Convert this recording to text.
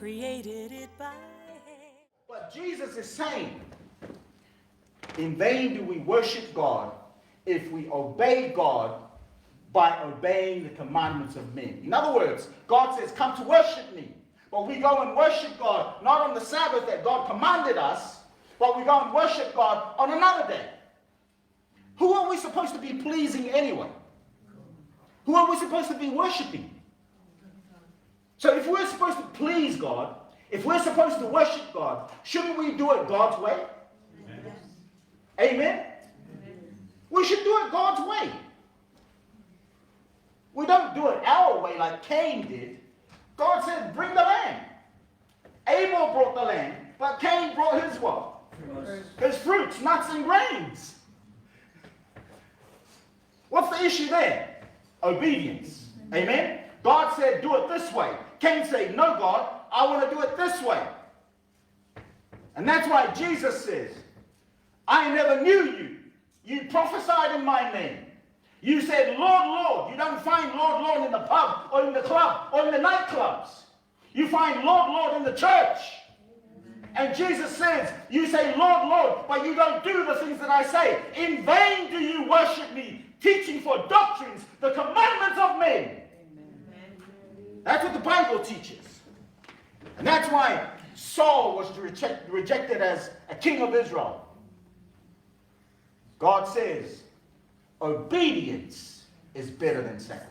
created it by hand. But Jesus is saying, in vain do we worship God if we obey God by obeying the commandments of men. In other words, God says, come to worship me. But we go and worship God not on the Sabbath that God commanded us, but we go and worship God on another day. Who are we supposed to be pleasing anyway? Who are we supposed to be worshiping? So if we're supposed to please God, if we're supposed to worship God, shouldn't we do it God's way? Amen? Amen? We should do it God's way. We don't do it our way like Cain did. God said, bring the lamb. Abel brought the lamb, but Cain brought his what? His fruits, nuts, and grains. What's the issue there? Obedience. Amen? God said, do it this way. Cain said, no, God, I want to do it this way. And that's why Jesus says, I never knew you. You prophesied in my name. You said, Lord, Lord. You don't find Lord, Lord in the pub or in the club or in the nightclubs. You find Lord, Lord in the church. And Jesus says, you say, Lord, Lord, but you don't do the things that I say. In vain do you worship me, teaching for doctrines, the commandments of men. Amen. That's what the Bible teaches. And that's why Saul was rejected as a king of Israel. God says, obedience is better than sacrifice.